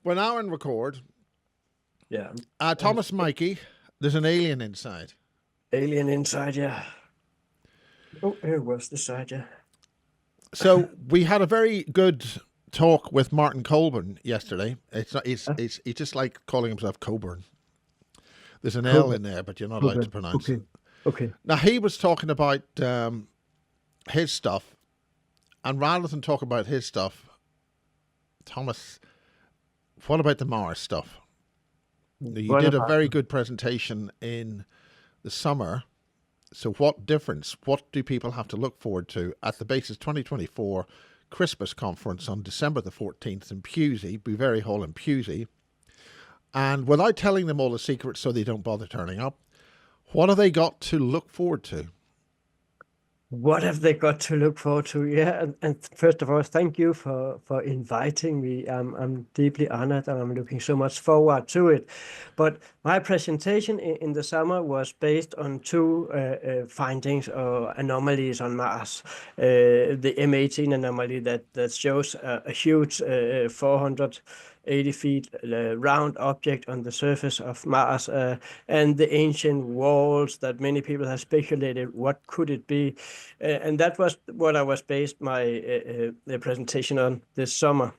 We're now in record. Yeah. Thomas Mikey, there's an alien inside. Alien inside, yeah. Oh, here was the side, yeah. So we had a very good talk with Martin Colburn yesterday. It's not, Huh? he's just like calling himself Coburn. There's an L Coburn. in there, but you're not allowed to Coburn. pronounce it. Okay. Okay. Now he was talking about his stuff, and rather than talk about his stuff, Thomas, what about the Mars stuff? You What did a about very good presentation in the summer. So what difference? What do people have to look forward to at the Basis 2024 Christmas conference on December the 14th in Pusey, Bouverie Hall in Pusey? And without telling them all the secrets so they don't bother turning up, what have they got to look forward to? what have they got to look forward to? Yeah, and first of all, thank you for inviting me. I'm deeply honored and I'm looking so much forward to it. But my presentation in the summer was based on two findings or anomalies on Mars. The M18 anomaly that shows a huge 480 feet round object on the surface of Mars, and the ancient walls that many people have speculated what could it be, and that was what I was based my presentation on this summer.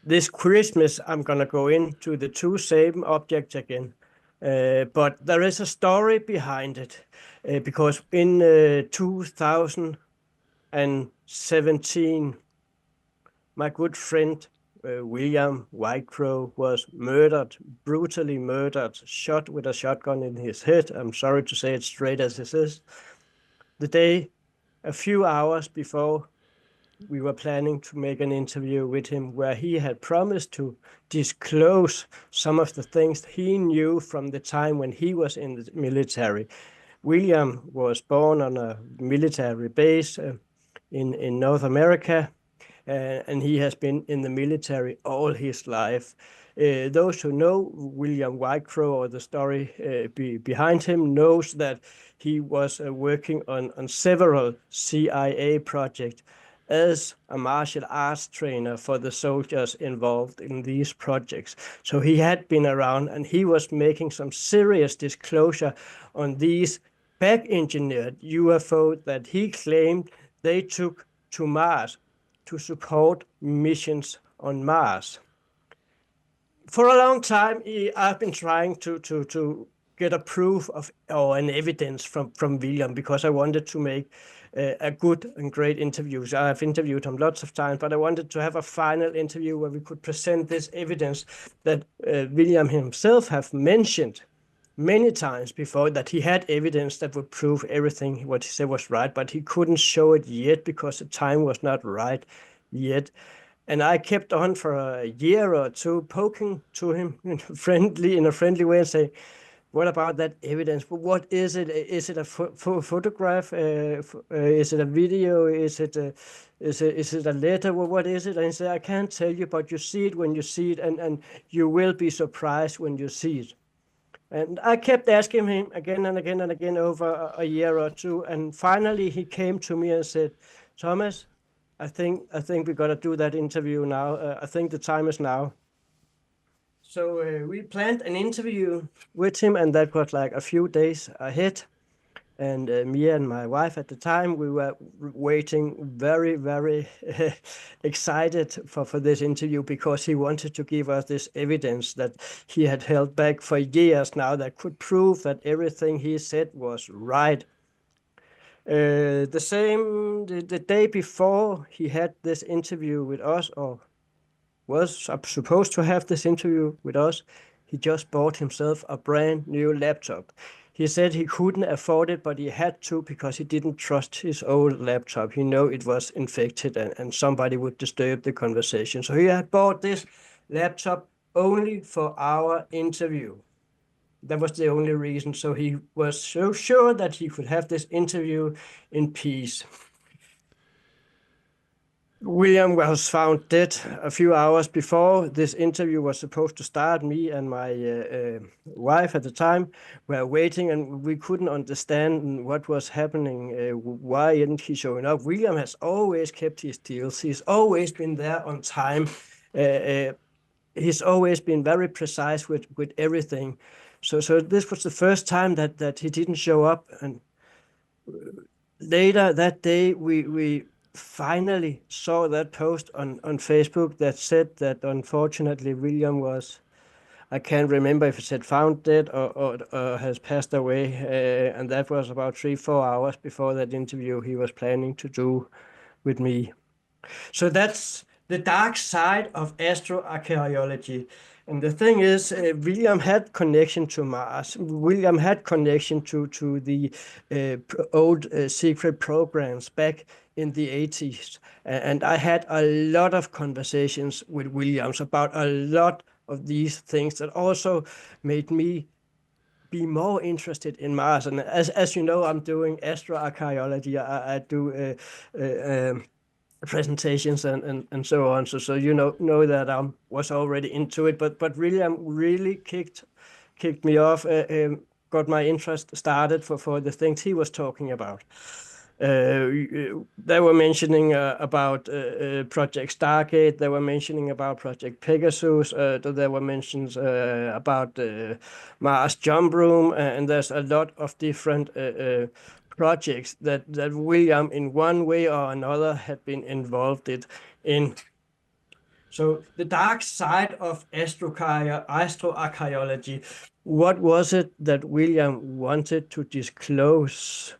This Christmas, I'm gonna go into the two same objects again, but there is a story behind it, because in 2017, my good friend William Whitecrow was murdered, brutally murdered, shot with a shotgun in his head. I'm sorry to say it straight as it is. The day, a few hours before we were planning to make an interview with him, where he had promised to disclose some of the things he knew from the time when he was in the military. William was born on a military base in North America, and he has been in the military all his life. Those who know William Whitecrow or the story behind him knows that he was working on several CIA projects as a martial arts trainer for the soldiers involved in these projects. So he had been around and he was making some serious disclosure on these back engineered UFO that he claimed they took to Mars to support missions on Mars. For a long time, I've been trying to get a proof of or an evidence from William, because I wanted to make a good and great interview. So I've interviewed him lots of times, but I wanted to have a final interview where we could present this evidence that William himself have mentioned many times before, that he had evidence that would prove everything what he said was right, but he couldn't show it yet because the time was not right yet. And I kept on for a year or two poking to him in a friendly way and say, what about that evidence? What is it? Is it a photograph? Is it a video? Is it a letter? Well, what is it? And he said, I can't tell you, but you see it when you see it, and you will be surprised when you see it. And I kept asking him again and again and again over a year or two, and finally he came to me and said, Thomas, I think we got to do that interview now. I think the time is now. So we planned an interview with him, and that was like a few days ahead. And me and my wife at the time, we were waiting very, very excited for this interview, because he wanted to give us this evidence that he had held back for years now that could prove that everything he said was right. The day before he had this interview with us, or was supposed to have this interview with us, he just bought himself a brand new laptop. He said he couldn't afford it, but he had to, because he didn't trust his old laptop. He knew it was infected and somebody would disturb the conversation. So he had bought this laptop only for our interview. That was the only reason. So he was so sure that he could have this interview in peace. William was found dead a few hours before this interview was supposed to start. Me and my wife at the time were waiting, and we couldn't understand what was happening. Why isn't he showing up? William has always kept his deals. He's always been there on time. he's always been very precise with everything. So this was the first time that he didn't show up. And later that day, we finally saw that post on Facebook that said that unfortunately William was, I can't remember if it said found dead or has passed away. And that was about 3-4 hours before that interview he was planning to do with me. So that's the dark side of astroarchaeology. And the thing is, William had connection to Mars. William had connection to the old secret programs back in the 80s. And I had a lot of conversations with Williams about a lot of these things that also made me be more interested in Mars. And as you know, I'm doing astroarchaeology. I do presentations and so on. So you know that I was already into it, but really kicked me off, got my interest started for the things he was talking about. They were mentioning about Project Stargate. They were mentioning about Project Pegasus. There were mentions about Mars Jump Room, and there's a lot of different projects that William, in one way or another, had been involved in. So the dark side of astroarchaeology, what was it that William wanted to disclose?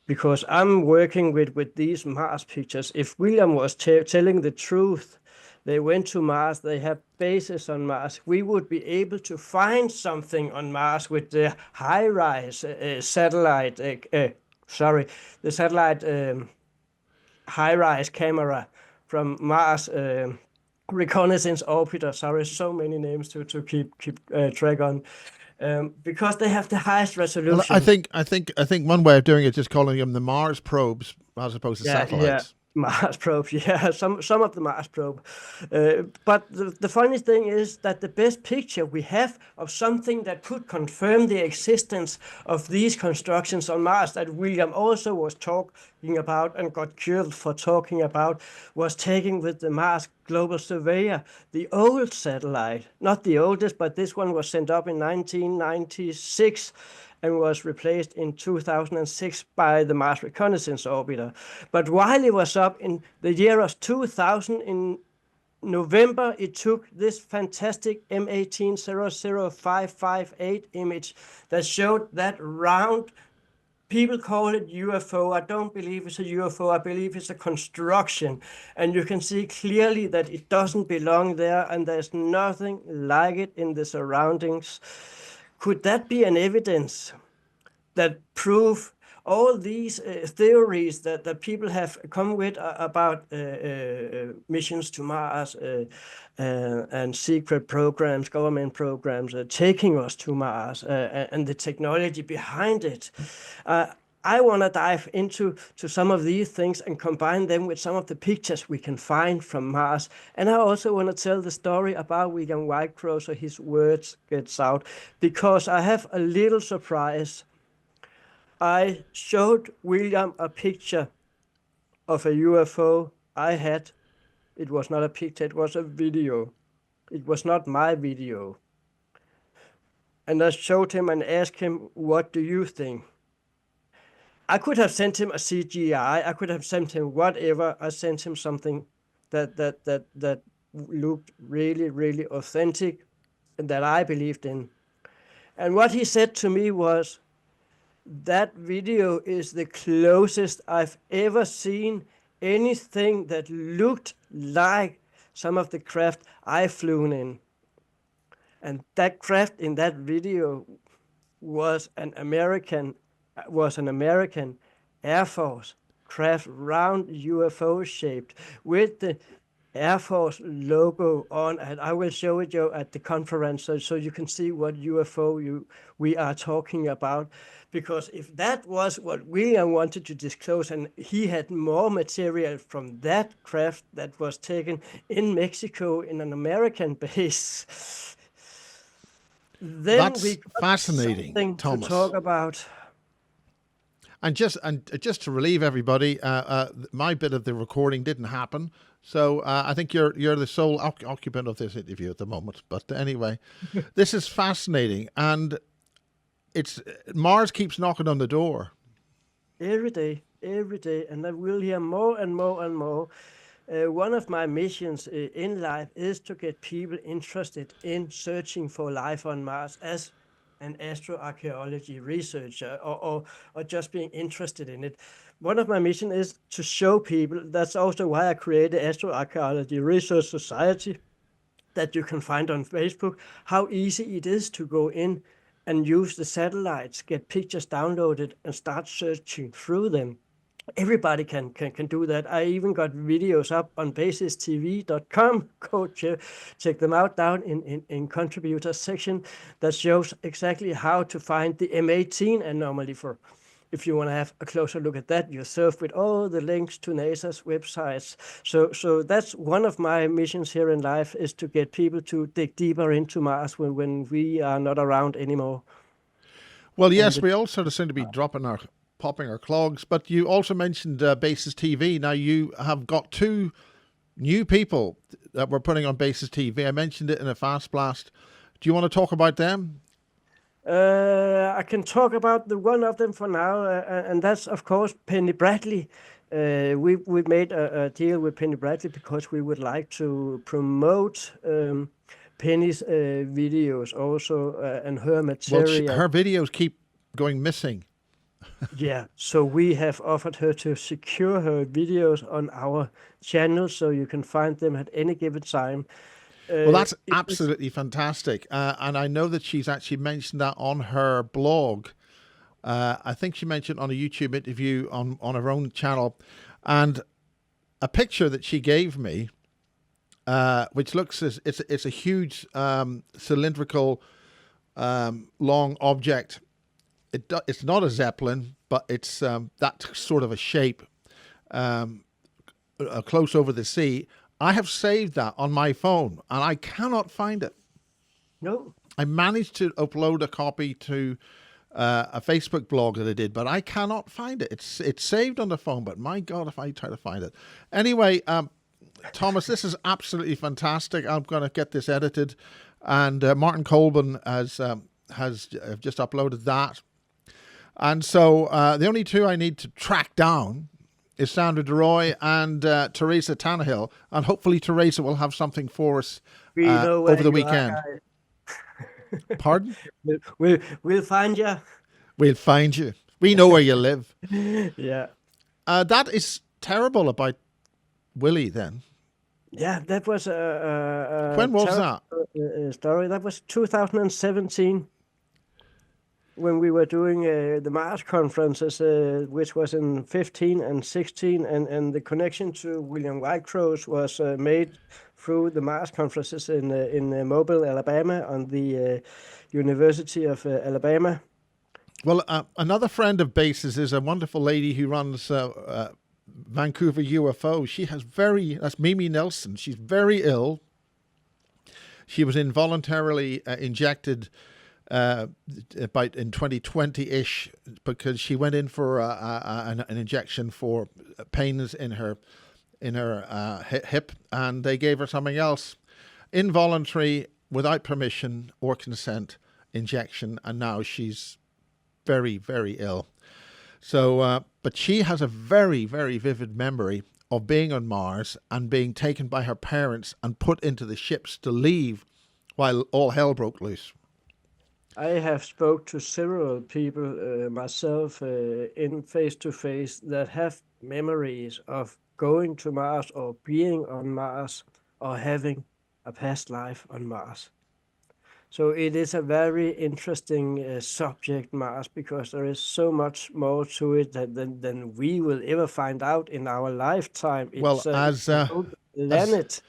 Because I'm working with these Mars pictures. If William was telling the truth, they went to Mars, they have bases on Mars, we would be able to find something on Mars with the HiRISE satellite, the satellite HiRISE camera from Mars Reconnaissance Orbiter. Sorry, so many names to keep track on. Because they have the highest resolution. Well, I think one way of doing it is just calling them the Mars probes as opposed to satellites. Mars probe, some of the Mars probe. But the funny thing is that the best picture we have of something that could confirm the existence of these constructions on Mars that William also was talking about and got killed for talking about was taken with the Mars Global Surveyor, the old satellite, not the oldest, but this one was sent up in 1996 and was replaced in 2006 by the Mars Reconnaissance Orbiter. But while it was up in the year of 2000, in November, it took this fantastic M18005558 image that showed that round, people call it UFO. I don't believe it's a UFO. I believe it's a construction. And you can see clearly that it doesn't belong there, and there's nothing like it in the surroundings. Could that be an evidence that prove all these theories that people have come with about missions to Mars and secret programs, government programs taking us to Mars and the technology behind it? I want to dive into some of these things and combine them with some of the pictures we can find from Mars. And I also want to tell the story about William Whitecrow so his words gets out, because I have a little surprise. I showed William a picture of a UFO I had. It was not a picture, it was a video. It was not my video. And I showed him and asked him, what do you think? I could have sent him a CGI. I could have sent him whatever. I sent him something that looked really, really authentic and that I believed in. And what he said to me was, that video is the closest I've ever seen anything that looked like some of the craft I flew in. And that craft in that video was an American Air Force craft, round UFO shaped with the Air Force logo on, and I will show it you at the conference so you can see what UFO we are talking about. Because if that was what William wanted to disclose, and he had more material from that craft that was taken in Mexico in an American base, then That's we got fascinating, something Thomas. to talk about. And just to relieve everybody, my bit of the recording didn't happen, so I think you're the sole occupant of this interview at the moment. But anyway, this is fascinating, and it's Mars keeps knocking on the door. Every day, and I will hear more and more and more. One of my missions in life is to get people interested in searching for life on Mars as an astroarchaeology researcher, or just being interested in it. One of my missions is to show people, that's also why I created Astroarchaeology Research Society, that you can find on Facebook, how easy it is to go in and use the satellites, get pictures downloaded, and start searching through them. Everybody can do that. I even got videos up on basistv.com. Go check them out down in contributors section that shows exactly how to find the M18 anomaly for, if you want to have a closer look at that yourself, with all the links to NASA's websites. So that's one of my missions here in life, is to get people to dig deeper into Mars when we are not around anymore. Well, yes, we all sort of seem to be popping our clogs, but you also mentioned Basis TV. Now you have got 2 new people that we're putting on Basis TV. I mentioned it in a fast blast. Do you want to talk about them? I can talk about the one of them for now, and that's of course Penny Bradley. We made a deal with Penny Bradley because we would like to promote Penny's videos also, and her material. Well, her videos keep going missing. Yeah, so we have offered her to secure her videos on our channel, so you can find them at any given time. Well, that's absolutely fantastic. And I know that she's actually mentioned that on her blog. I think she mentioned on a YouTube interview on her own channel. And a picture that she gave me, which looks as it's a huge cylindrical long object. It's not a Zeppelin, but it's that sort of a shape, close over the sea. I have saved that on my phone, and I cannot find it. No. I managed to upload a copy to a Facebook blog that I did, but I cannot find it. It's saved on the phone, but my God, if I try to find it. Anyway, Thomas, this is absolutely fantastic. I'm going to get this edited, and Martin Colburn has just uploaded that. And so the only 2 I need to track down is Sandra DeRoy and Teresa Tannehill. And hopefully Teresa will have something for us over the weekend. Pardon? We'll find you. We'll find you. We know where you live. Yeah. That is terrible about Willie then. Yeah, that was a when was that? Story. That was 2017. When we were doing the Mars conferences, which was in 15 and 16, and the connection to William Whitecross was made through the Mars conferences in Mobile, Alabama, on the University of Alabama. Well, another friend of Basis is a wonderful lady who runs Vancouver UFO. That's Mimi Nelson. She's very ill. She was involuntarily injected about in 2020-ish, because she went in for an injection for pains in her hip, and they gave her something else, involuntary, without permission or consent injection, and now she's very, very ill. So, but she has a very, very vivid memory of being on Mars and being taken by her parents and put into the ships to leave while all hell broke loose. I have spoke to several people myself in face-to-face that have memories of going to Mars or being on Mars or having a past life on Mars. So it is a very interesting subject, Mars, because there is so much more to it than we will ever find out in our lifetime. Well, as planet.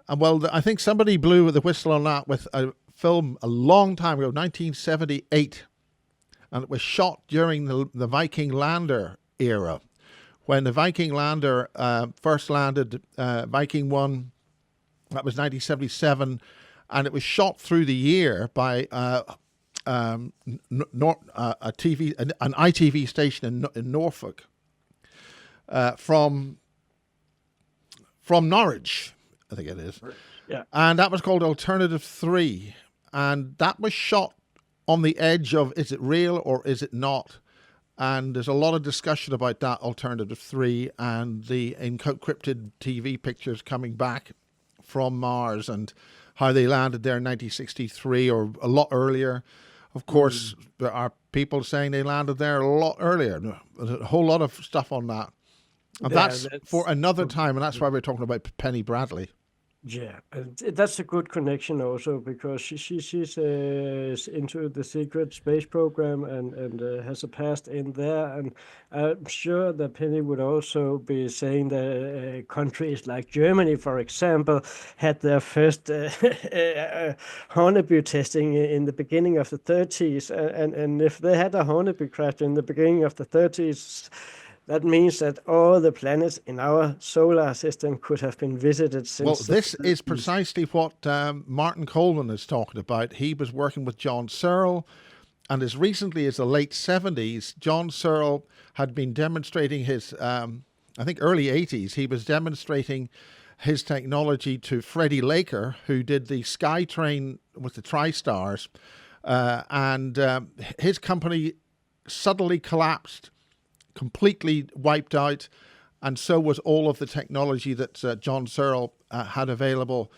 Well, I think somebody blew the whistle on that with a film a long time ago, 1978, and it was shot during the Viking Lander era, when the Viking Lander first landed, Viking 1, that was 1977, and it was shot through the year by a TV, an ITV station in Norfolk, from Norwich, I think it is. Yeah. And that was called Alternative 3. And that was shot on the edge of, is it real or is it not? And there's a lot of discussion about that Alternative 3 and the encrypted TV pictures coming back from Mars and how they landed there in 1963 or a lot earlier. Of course, there are people saying they landed there a lot earlier. There's a whole lot of stuff on that. And that's for another time, and that's why we're talking about Penny Bradley. Yeah, and that's a good connection also, because she's into the secret space program and has a past in there, and I'm sure that Penny would also be saying that countries like Germany, for example, had their first Horneby testing in the beginning of the 30s, and if they had a Horneby crash in the beginning of the 30s, that means that all the planets in our solar system could have been visited since. Well, this is precisely what Martin Coleman is talking about. He was working with John Searle, and as recently as the late 70s, John Searle had been demonstrating his, I think early 80s, he was demonstrating his technology to Freddie Laker, who did the SkyTrain with the TriStars, and his company suddenly collapsed, completely wiped out, and so was all of the technology that John Searle had available.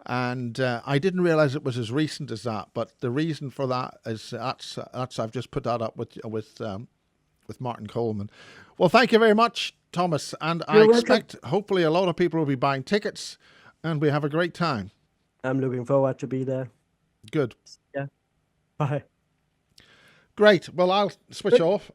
And I didn't realize it was as recent as that, but the reason for that is that's I've just put that up with Martin Coleman. Well, thank you very much, Thomas, and I expect hopefully a lot of people will be buying tickets, and we have a great time. I'm looking forward to be there. Good. Yeah. Bye. Great. Well, I'll switch off